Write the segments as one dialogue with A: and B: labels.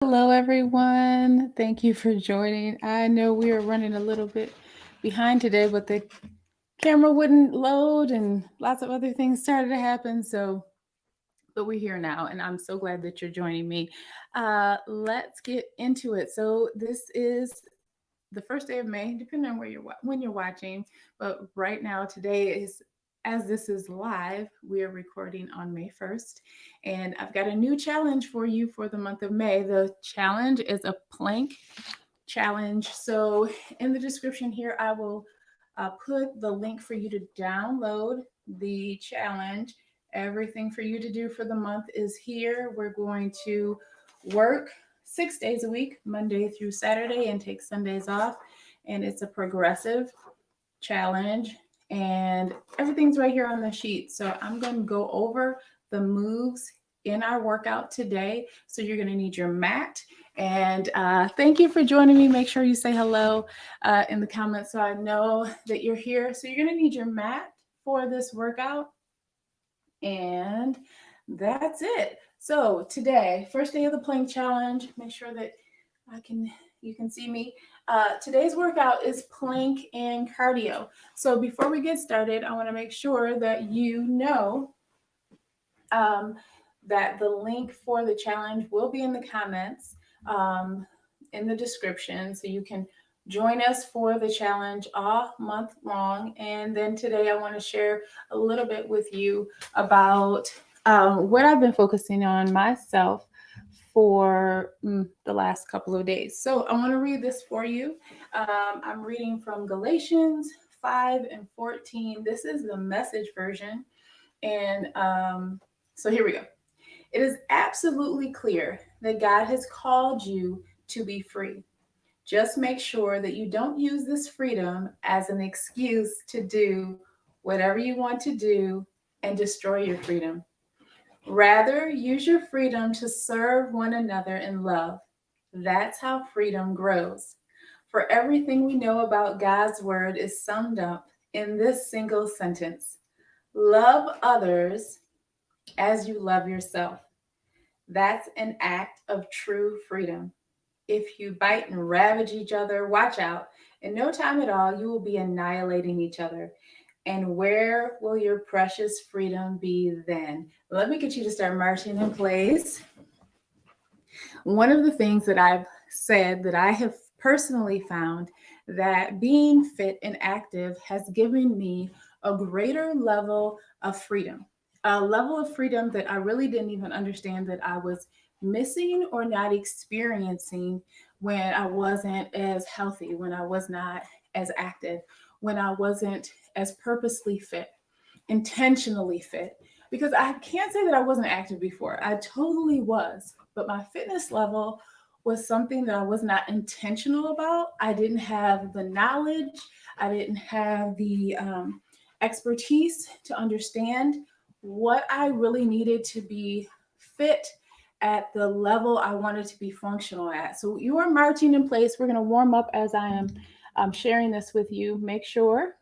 A: Hello, everyone. Thank you for joining. I know we are running a little bit behind today, but the camera wouldn't load and lots of other things started to happen. But we're here now, and I'm so glad that you're joining me. Let's get into it. So, this is the first day of May, depending on when you're watching. But right now, today is as this is live, we are recording on May 1st, and I've got a new challenge for you for the month of May. The challenge is a plank challenge. So, in the description here, I will put the link for you to download the challenge. Everything for you to do for the month is here. We're going to work 6 days a week, Monday through Saturday, and take Sundays off. And it's a progressive challenge, and everything's right here on the sheet. So I'm going to go over the moves in our workout today. So you're going to need your mat. And thank you for joining me. Make sure you say hello in the comments so I know that you're here. So you're going to need your mat for this workout. And that's it. So today, first day of the plank challenge, make sure that you can see me. Today's workout is plank and cardio. So before we get started, I want to make sure that you know um, that the link for the challenge will be in the comments, um, in the description, so you can join us for the challenge all month long. And then today, I want to share a little bit with you about what I've been focusing on myself for the last couple of days. So I want to read this for you. I'm reading from Galatians 5 and 14. This is the message version. And so here we go. It is absolutely clear that God has called you to be free. Just make sure that you don't use this freedom as an excuse to do whatever you want to do and destroy your freedom. Rather, use your freedom to serve one another in love. That's how freedom grows. For everything we know about God's word is summed up in this single sentence: love others as you love yourself. That's an act of true freedom. If you bite and ravage each other, watch out. In no time at all, you will be annihilating each other. And where will your precious freedom be then? Let me get you to start marching in place. One of the things that I've said that I have personally found that being fit and active has given me a greater level of freedom, a level of freedom that I really didn't even understand that I was missing or not experiencing when I wasn't as healthy, when I was not as active, when I wasn't as purposely fit, intentionally fit. Because I can't say that I wasn't active before. I totally was, but my fitness level was something that I was not intentional about. I didn't have the knowledge, I didn't have the expertise to understand what I really needed to be fit at the level I wanted to be functional at. So you are marching in place. We're going to warm up as I am sharing this with you. Make sure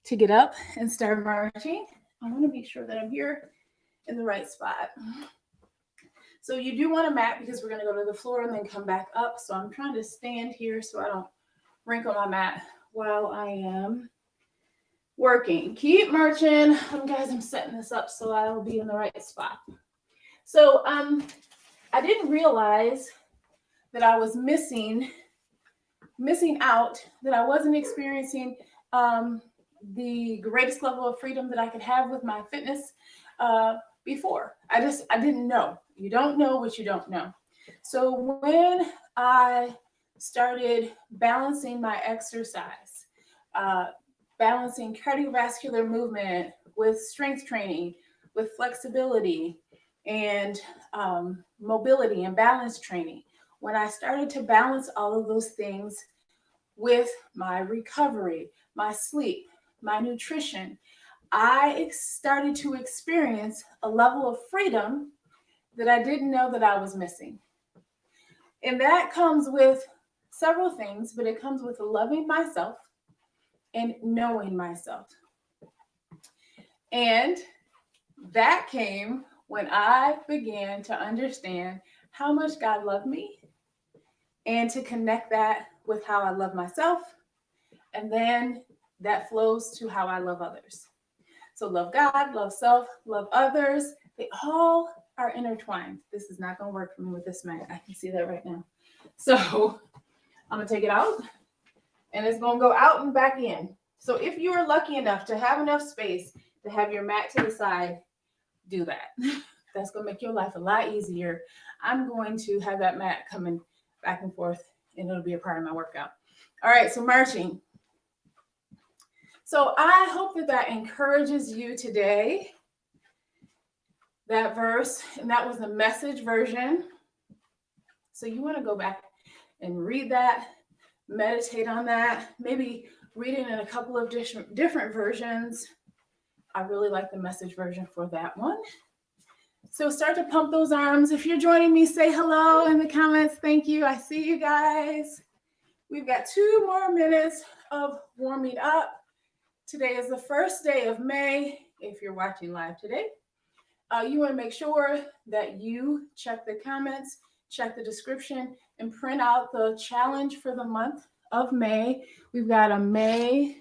A: to get up and start marching. I want to be sure that I'm here in the right spot. So you do want a mat because we're going to go to the floor and then come back up. So I'm trying to stand here so I don't wrinkle my mat while I am working. Keep marching. Guys, I'm setting this up so I will be in the right spot. So I didn't realize that I was missing out, that I wasn't experiencing the greatest level of freedom that I could have with my fitness before. I didn't know. You don't know what you don't know. So when I started balancing my exercise, uh, balancing cardiovascular movement with strength training, with flexibility and mobility and balance training, when I started to balance all of those things with my recovery, my sleep, my nutrition, I started to experience a level of freedom that I didn't know that I was missing. And that comes with several things, but it comes with loving myself and knowing myself. And that came when I began to understand how much God loved me and to connect that with how I love myself. And then that flows to how I love others. So love God, love self, love others. They all are intertwined. This is not going to work for me with this mat. I can see that right now. So I'm going to take it out and it's going to go out and back in. So if you are lucky enough to have enough space to have your mat to the side, do that. That's going to make your life a lot easier. I'm going to have that mat coming back and forth and it'll be a part of my workout. All right, so marching. So I hope that that encourages you today, that verse, and that was the Message version. So you want to go back and read that, meditate on that, maybe read it in a couple of different versions. I really like the Message version for that one. So start to pump those arms. If you're joining me, say hello in the comments. Thank you. I see you guys. We've got 2 more minutes of warming up. Today is the first day of May. If you're watching live today, you want to make sure that you check the comments, check the description, and print out the challenge for the month of May. We've got a May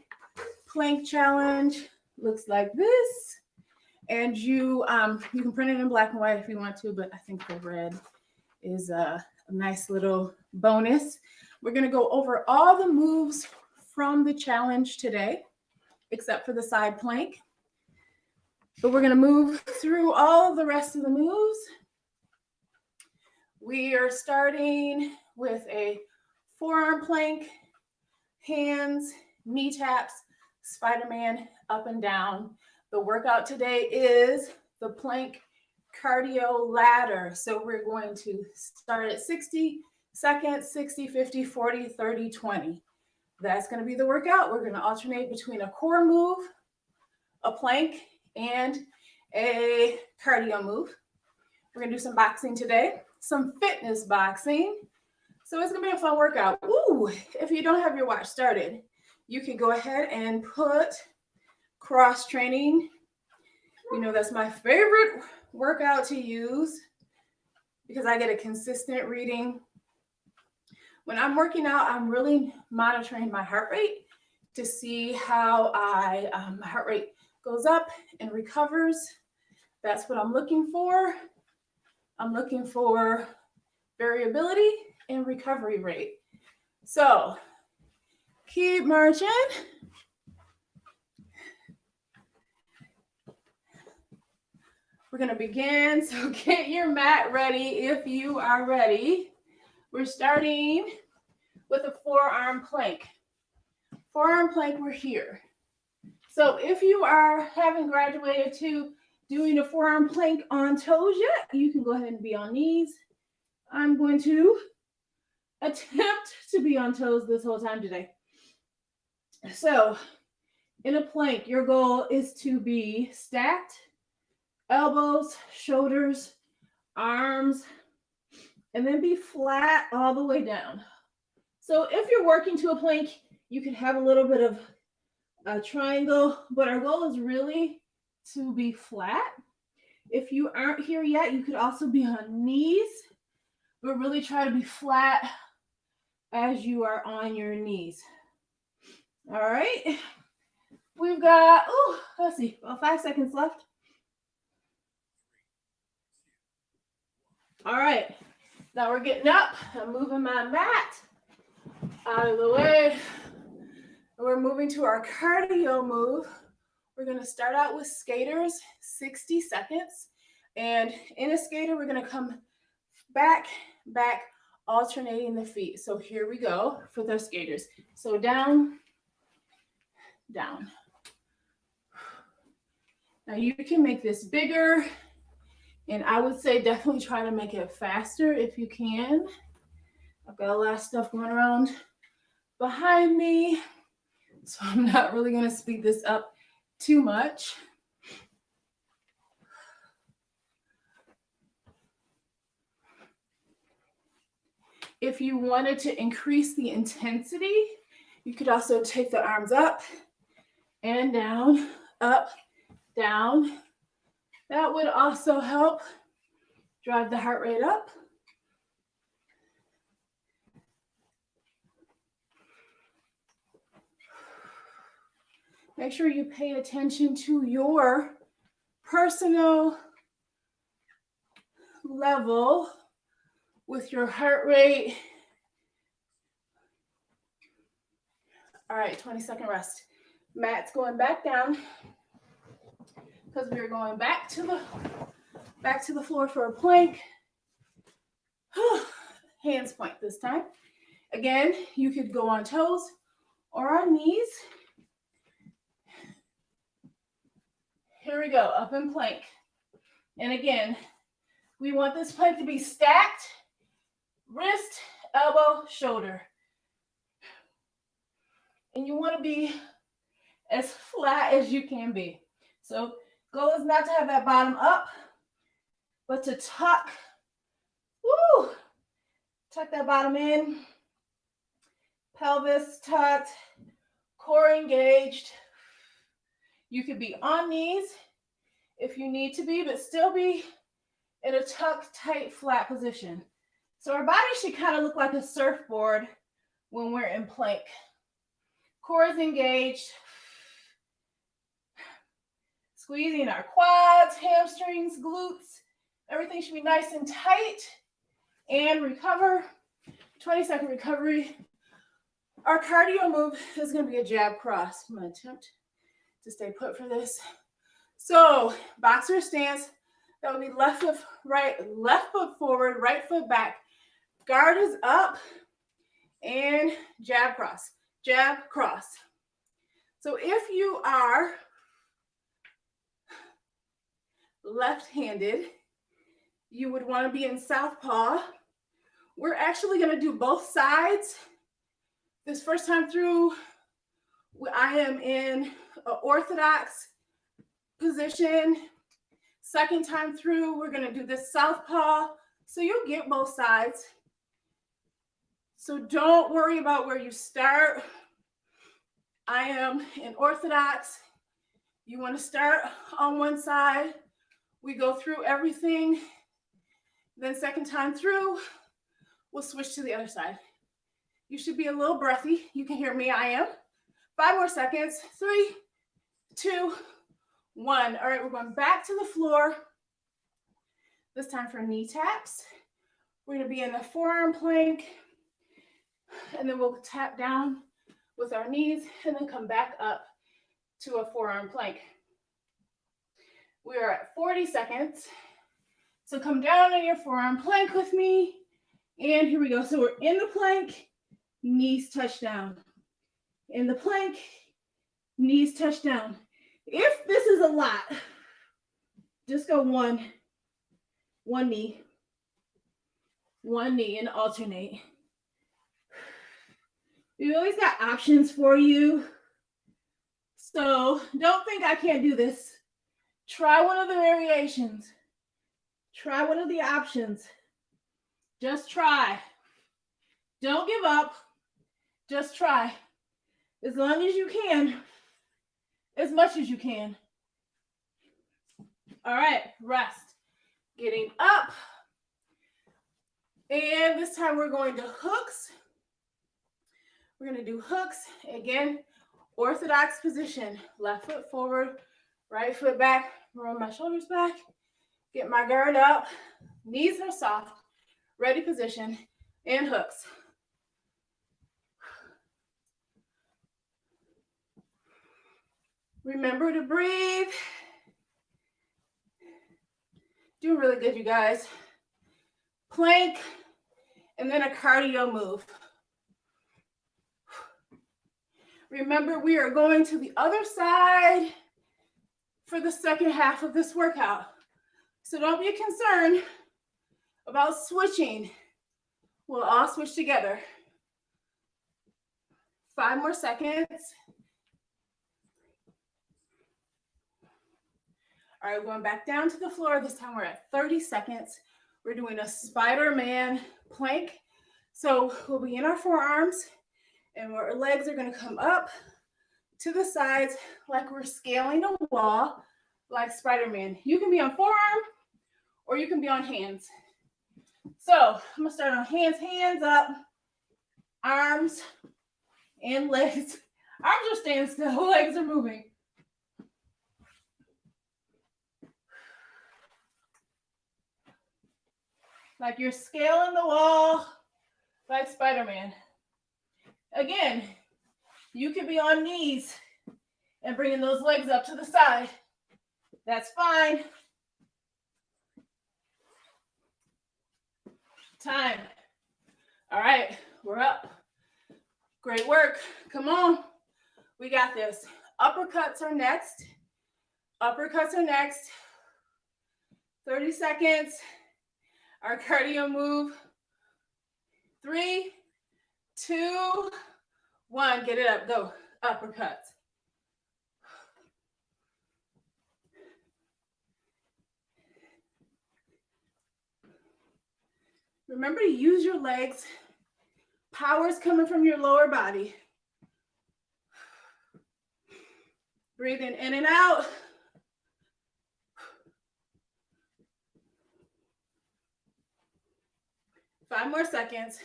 A: plank challenge. Looks like this. And you can print it in black and white if you want to, but I think the red is a nice little bonus. We're going to go over all the moves from the challenge today, except for the side plank. But we're going to move through all of the rest of the moves. We are starting with a forearm plank, hands, knee taps, Spider-Man, up and down. The workout today is the plank cardio ladder. So we're going to start at 60 seconds, 60, 50, 40, 30, 20. That's going to be the workout. We're going to alternate between a core move, a plank, and a cardio move. We're going to do some boxing today, some fitness boxing. So it's going to be a fun workout. Ooh, if you don't have your watch started, you can go ahead and put cross training. You know, that's my favorite workout to use because I get a consistent reading. When I'm working out, I'm really monitoring my heart rate to see how my heart rate goes up and recovers. That's what I'm looking for. I'm looking for variability and recovery rate. So keep marching. We're going to begin. So get your mat ready if you are ready. We're starting with a forearm plank. Forearm plank, we're here. So if you haven't graduated to doing a forearm plank on toes yet, you can go ahead and be on knees. I'm going to attempt to be on toes this whole time today. So in a plank, your goal is to be stacked, elbows, shoulders, arms, and then be flat all the way down. So if you're working to a plank, you can have a little bit of a triangle, but our goal is really to be flat. If you aren't here yet, you could also be on knees, but really try to be flat as you are on your knees. All right. We've got, let's see, about 5 seconds left. All right. Now we're getting up. I'm moving my mat out of the way. We're moving to our cardio move. We're going to start out with skaters, 60 seconds. And in a skater, we're going to come back, alternating the feet. So here we go for the skaters. So down, down. Now you can make this bigger. And I would say definitely try to make it faster if you can. I've got a lot of stuff going around behind me, so I'm not really going to speed this up too much. If you wanted to increase the intensity, you could also take the arms up and down, up, down. That would also help drive the heart rate up. Make sure you pay attention to your personal level with your heart rate. All right, 20-second rest. Mat's going back down because we're going back to the floor for a plank. Hands point this time. Again, you could go on toes or on knees. Here we go, up in plank. And again, we want this plank to be stacked, wrist, elbow, shoulder. And you want to be as flat as you can be. So goal is not to have that bottom up, but to tuck, tuck that bottom in, pelvis tucked, core engaged. You could be on knees if you need to be, but still be in a tucked, tight, flat position. So our body should kind of look like a surfboard when we're in plank. Core is engaged. Squeezing our quads, hamstrings, glutes. Everything should be nice and tight. And recover. 20-second recovery. Our cardio move is going to be a jab cross. I'm going to attempt to stay put for this. So, boxer stance. That would be left foot forward, right foot back. Guard is up. And jab cross. Jab cross. So if you are left-handed, you would want to be in southpaw. We're actually going to do both sides. This first time through, I am in an orthodox position. Second time through, we're going to do this southpaw. So you'll get both sides. So don't worry about where you start. I am in orthodox. You want to start on one side. We go through everything. Then second time through, we'll switch to the other side. You should be a little breathy. You can hear me, I am. 5 more seconds. 3, 2, 1. All right, we're going back to the floor. This time for knee taps. We're going to be in the forearm plank. And then we'll tap down with our knees and then come back up to a forearm plank. We are at 40 seconds. So come down in your forearm plank with me. And here we go. So we're in the plank, knees touch down. In the plank, knees touch down. If this is a lot, just go one knee, and alternate. We've always got options for you. So don't think I can't do this. Try one of the variations. Try one of the options. Just try. Don't give up. Just try. As long as you can. As much as you can. All right, rest. Getting up. And this time we're going to hooks. We're going to do hooks. Again, orthodox position. Left foot forward, right foot back. Roll my shoulders back. Get my guard up. Knees are soft. Ready position. And hooks. Remember to breathe. Doing really good, you guys. Plank. And then a cardio move. Remember, we are going to the other side for the second half of this workout. So don't be concerned about switching. We'll all switch together. 5 more seconds. All right, we're going back down to the floor. This time we're at 30 seconds. We're doing a Spider-Man plank. So we'll be in our forearms. And our legs are going to come up to the sides like we're scaling a wall, like Spider-Man. You can be on forearm or you can be on hands. So I'm going to start on hands up, arms and legs. Arms are staying still, legs are moving. like you're scaling the wall like Spider-Man. Again, you could be on knees and bringing those legs up to the side. That's fine. Time. All right, we're up. Great work. Come on. We got this. Uppercuts are next. Uppercuts are next. 30 seconds. Our cardio move. 3, 2, 1. Get it up. Go. Uppercuts. Remember to use your legs. Power's coming from your lower body. Breathing in and out. Five more seconds.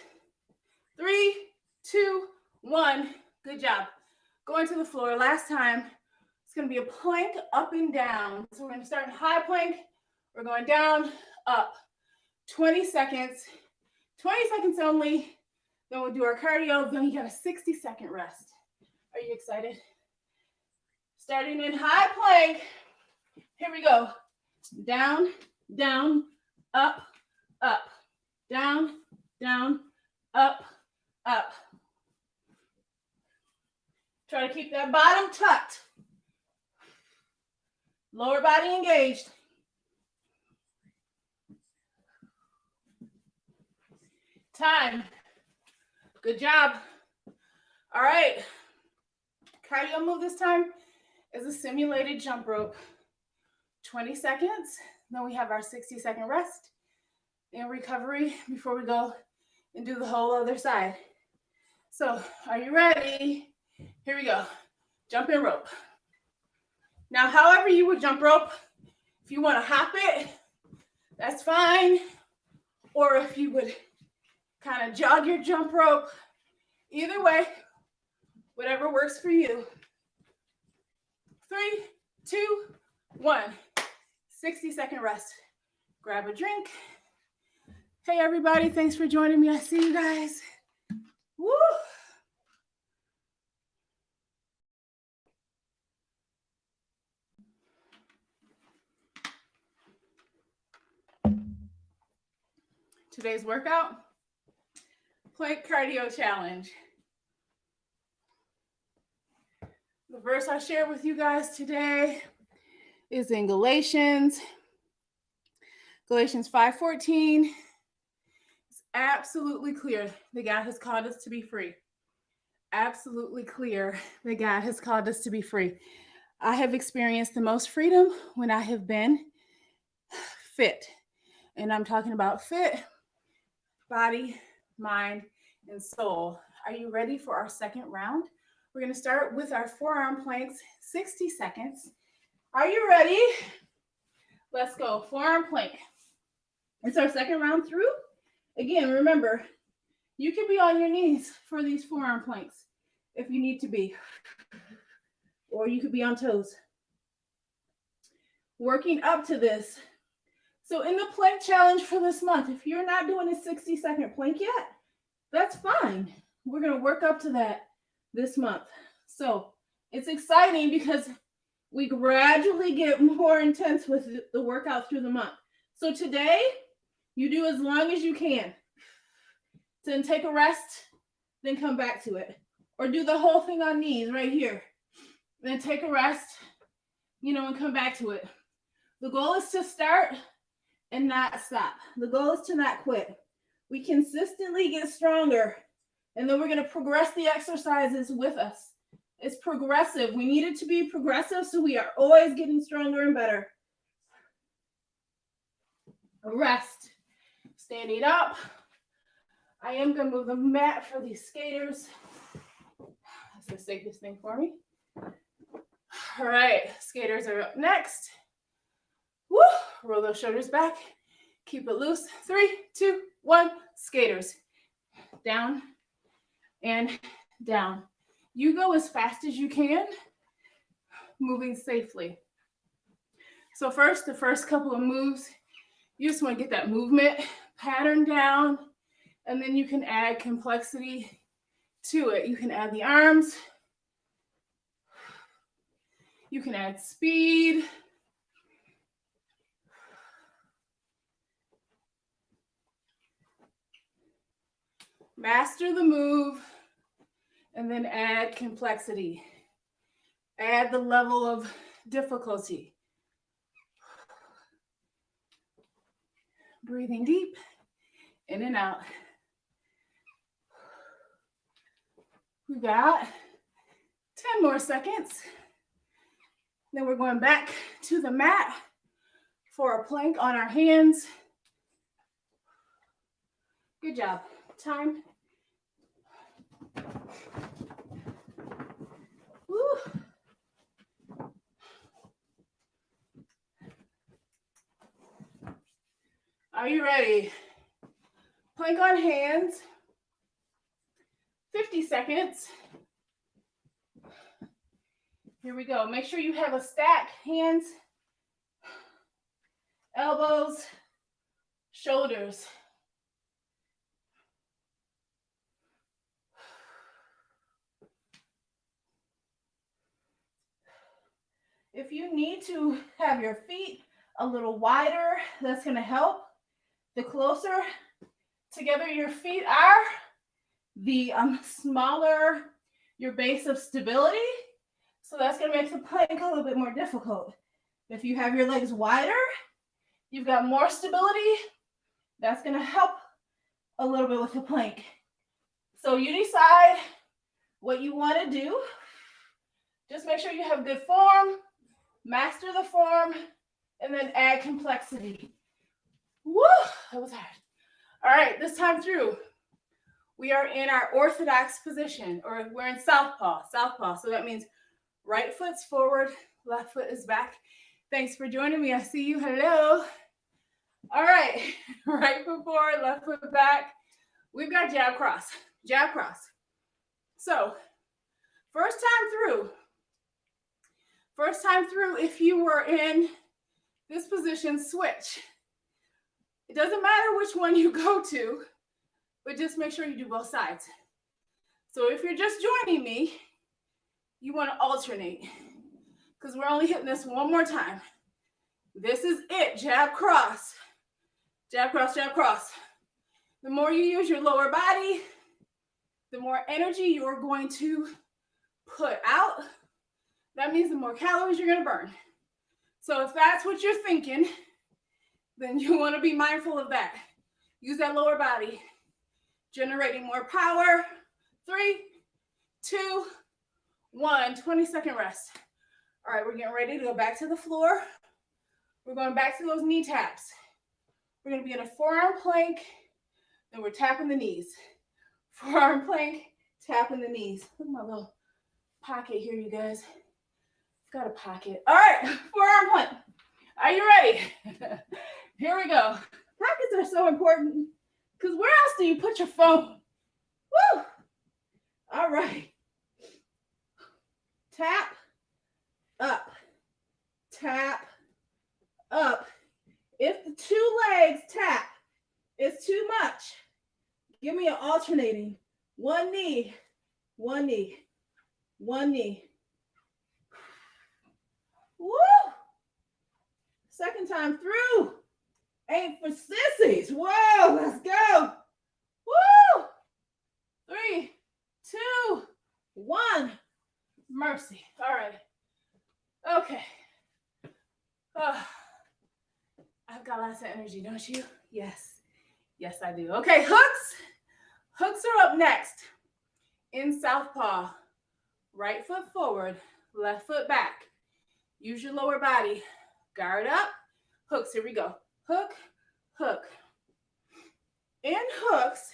A: 3, 2, 1. Good job. Going to the floor. Last time. It's going to be a plank up and down. So we're going to start in high plank. We're going down, up. 20 seconds. 20 seconds only. Then we'll do our cardio. Then you got a 60-second rest. Are you excited? Starting in high plank. Here we go. Down, down, up, up. Down, down, up, up. Try to keep that bottom tucked. Lower body engaged. Time. Good job. All right. Cardio move this time is a simulated jump rope. 20 seconds. Then we have our 60-second rest and recovery before we go and do the whole other side. So, are you ready? Here we go. Jumping rope. Now, however you would jump rope, if you want to hop it, that's fine. Or if you would kind of jog your jump rope, either way, whatever works for you. 3, 2, 1. 60-second rest. Grab a drink. Hey, everybody. Thanks for joining me. I see you guys. Woo! Today's workout, plank cardio challenge. The verse I share with you guys today is in Galatians 5:14. It's absolutely clear that God has called us to be free. Absolutely clear that God has called us to be free. I have experienced the most freedom when I have been fit. And I'm talking about fit, body, mind, and soul. Are you ready for our second round? We're going to start with our forearm planks, 60 seconds. Are you ready? Let's go. Forearm plank. It's our second round through. Again, remember, you can be on your knees for these forearm planks if you need to be, or you could be on toes. Working up to this. So in the plank challenge for this month, if you're not doing a 60-second plank yet, that's fine. We're going to work up to that this month. So it's exciting because we gradually get more intense with the workout through the month. So today, you do as long as you can. Then take a rest, then come back to it. Or do the whole thing on knees right here. Then take a rest, and come back to it. The goal is to start and not stop. The goal is to not quit. We consistently get stronger, and then we're going to progress the exercises with us. It's progressive. We need it to be progressive, so we are always getting stronger and better. Rest. Standing up. I am going to move the mat for these skaters. That's the safest thing for me. All right, skaters are up next. Woo! Roll those shoulders back. Keep it loose. 3, 2, 1. Skaters. Down and down. You go as fast as you can, moving safely. So first, the first couple of moves, you just want to get that movement pattern down, and then you can add complexity to it. You can add the arms. You can add speed. Master the move, and then add complexity. Add the level of difficulty. Breathing deep, in and out. We got 10 more seconds. Then we're going back to the mat for a plank on our hands. Good job. Time. Woo. Are you ready? Plank on hands. 50 seconds. Here we go. Make sure you have a stack. Hands, elbows, shoulders. If you need to have your feet a little wider, that's going to help. The closer together your feet are, the smaller your base of stability. So that's going to make the plank a little bit more difficult. If you have your legs wider, you've got more stability. That's going to help a little bit with the plank. So you decide what you want to do. Just make sure you have good form, master the form, and then add complexity. Woo, that was hard. All right, this time through, we are in our orthodox position, or we're in southpaw. So that means right foot's forward, left foot is back. Thanks for joining me. I see you. Hello. All right, right foot forward, left foot back. We've got jab cross, jab cross. So first time through, if you were in this position, switch. It doesn't matter which one you go to, but just make sure you do both sides. So if you're just joining me, you want to alternate because we're only hitting this one more time. This is it, jab cross, jab cross, jab cross. The more you use your lower body, the more energy you're going to put out. That means the more calories you're going to burn. So if that's what you're thinking, then you want to be mindful of that. Use that lower body, generating more power. 3, 2, 1, 20-second rest. All right, we're getting ready to go back to the floor. We're going back to those knee taps. We're going to be in a forearm plank, and we're tapping the knees. Forearm plank, tapping the knees. Look at my little pocket here, you guys. I've got a pocket. All right, forearm plank. Are you ready? Here we go. Pockets are so important because where else do you put your phone? Woo! All right. Tap, up, tap, up. If the two legs tap is too much, give me an alternating. One knee, one knee, one knee. Woo! Second time through. Ain't for sissies. Whoa, let's go. Woo! 3, 2, 1. Mercy. All right. Okay. Oh, I've got lots of energy, don't you? Yes. Yes, I do. Okay, hooks. Hooks are up next. In southpaw. Right foot forward, left foot back. Use your lower body. Guard up. Hooks. Here we go. Hook, hook. In hooks,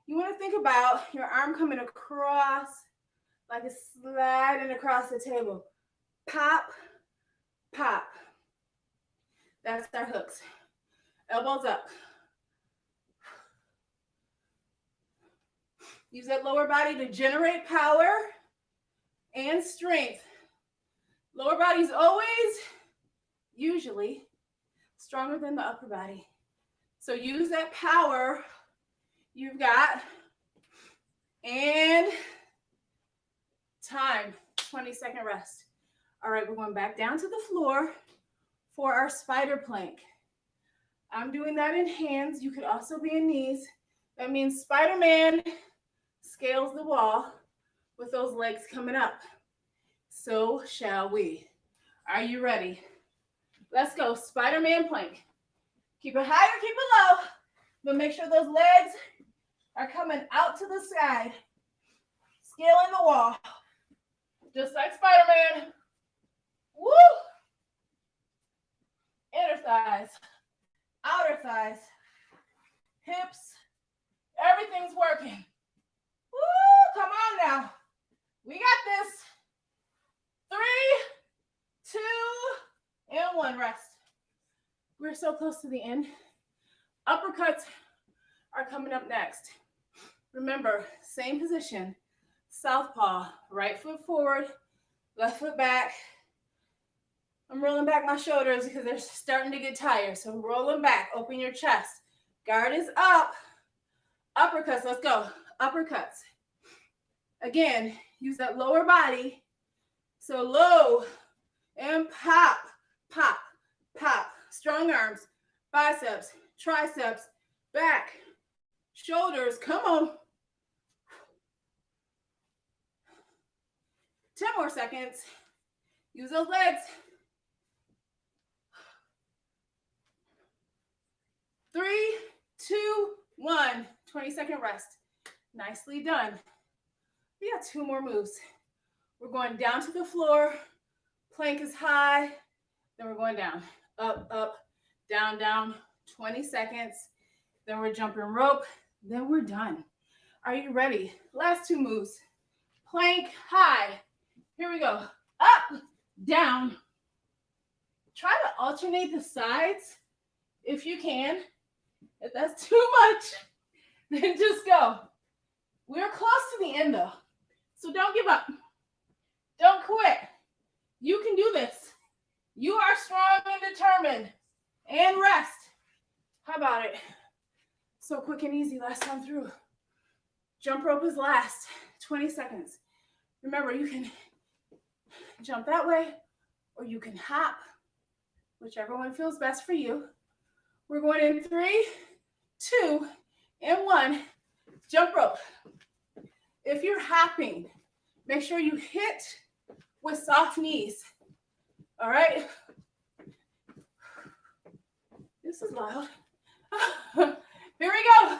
A: you want to think about your arm coming across like it's sliding across the table. Pop, pop. That's our hooks. Elbows up. Use that lower body to generate power and strength. Lower body is always, usually, stronger than the upper body. So use that power you've got. And time, 20-second rest. All right, we're going back down to the floor for our spider plank. I'm doing that in hands. You could also be in knees. That means Spider-Man scales the wall with those legs coming up. So shall we. Are you ready? Let's go. Spider-Man plank. Keep it high or keep it low, but make sure those legs are coming out to the side. Scaling the wall. Just like Spider-Man. Woo! Inner thighs, outer thighs, hips, everything's working. Woo! Come on now. We got this. 3, 2, and 1. Rest. We're so close to the end. Uppercuts are coming up next. Remember, same position. Southpaw, right foot forward, left foot back. I'm rolling back my shoulders because they're starting to get tired. So I'm rolling back. Open your chest. Guard is up. Uppercuts. Let's go. Uppercuts. Again, use that lower body. So low and pop, pop, pop. Strong arms, biceps, triceps, back, shoulders. Come on. 10 more seconds. Use those legs. 3, 2, 1. 20-second rest. Nicely done. We got 2 more moves. We're going down to the floor. Plank is high. Then we're going down. Up, up, down, down. 20 seconds. Then we're jumping rope. Then we're done. Are you ready? Last 2 moves. Plank high. Here we go. Up, down. Try to alternate the sides if you can. If that's too much, then just go. We're close to the end though, so don't give up. Don't quit. You can do this. You are strong and determined. And rest. How about it? So quick and easy last time through. Jump rope is last. 20 seconds. Remember, you can jump that way or you can hop, whichever one feels best for you. We're going in 3, 2, and 1. Jump rope. If you're hopping, make sure you hit with soft knees. All right? This is loud. Here we go.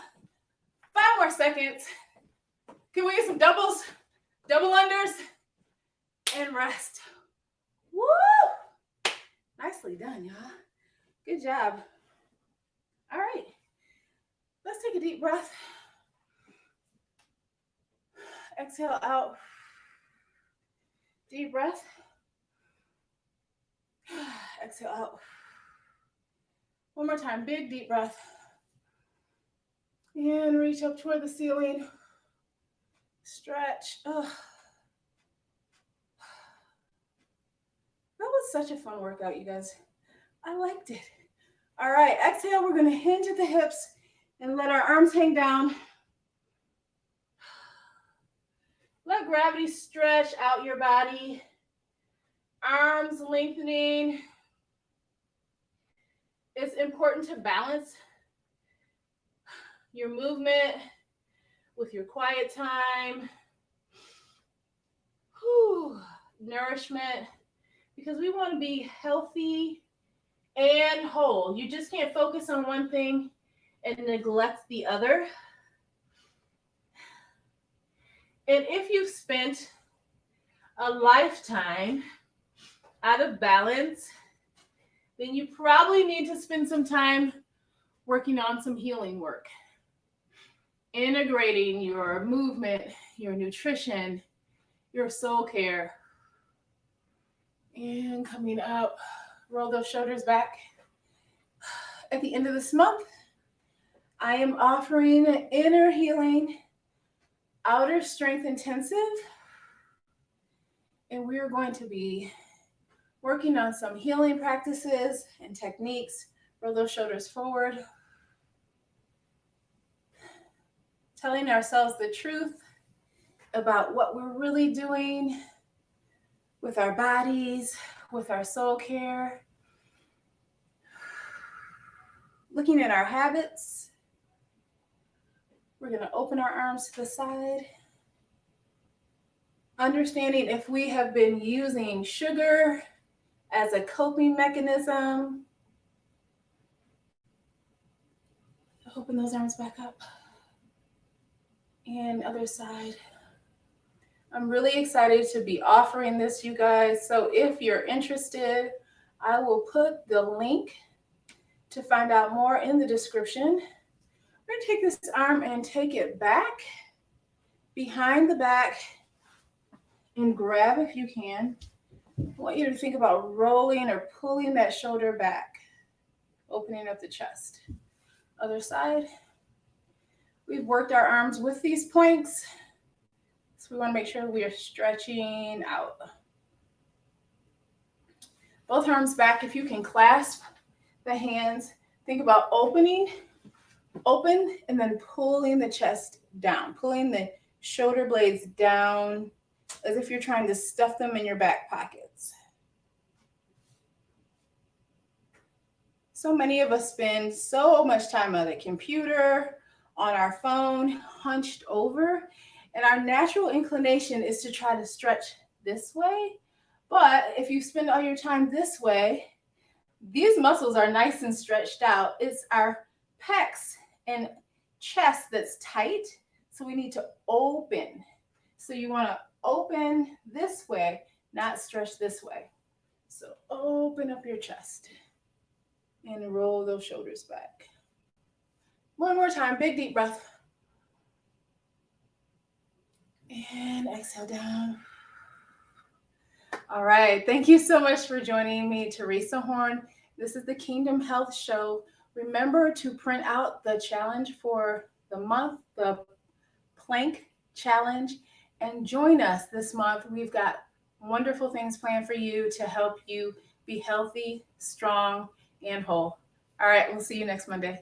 A: 5 more seconds. Can we get some doubles? Double unders? And rest. Woo! Nicely done, y'all. Good job. All right. Let's take a deep breath. Exhale out. Deep breath. Exhale out. One more time. Big deep breath. And reach up toward the ceiling. Stretch. That was such a fun workout, you guys. I liked it. All right, exhale. We're going to hinge at the hips and let our arms hang down. Let gravity stretch out your body. Arms lengthening. It's important to balance your movement with your quiet time. Nourishment, because we want to be healthy and whole. You just can't focus on one thing and neglect the other. And if you've spent a lifetime out of balance, then you probably need to spend some time working on some healing work. Integrating your movement, your nutrition, your soul care. And coming up, roll those shoulders back. At the end of this month, I am offering inner healing, outer strength intensive. And we're going to be working on some healing practices and techniques. Roll those shoulders forward. telling ourselves the truth about what we're really doing with our bodies, with our soul care, looking at our habits. We're going to open our arms to the side. Understanding if we have been using sugar as a coping mechanism. Open those arms back up. And other side. I'm really excited to be offering this, you guys. So if you're interested, I will put the link to find out more in the description. We're going to take this arm and take it back, behind the back, and grab if you can. I want you to think about rolling or pulling that shoulder back, opening up the chest. Other side. We've worked our arms with these points, so we want to make sure we are stretching out. Both arms back. If you can clasp the hands, think about open, and then pulling the chest down, pulling the shoulder blades down as if you're trying to stuff them in your back pockets. So many of us spend so much time on the computer, on our phone, hunched over, and our natural inclination is to try to stretch this way. But if you spend all your time this way, these muscles are nice and stretched out. It's our pecs and chest that's tight, so we need to open. So you want to open this way, not stretch this way. So open up your chest and roll those shoulders back. One more time, big deep breath. And exhale down. All right, thank you so much for joining me, Teresa Horn. This is the Kingdom Health Show. Remember to print out the challenge for the month, the plank challenge, and join us this month. We've got wonderful things planned for you to help you be healthy, strong, and whole. All right, we'll see you next Monday.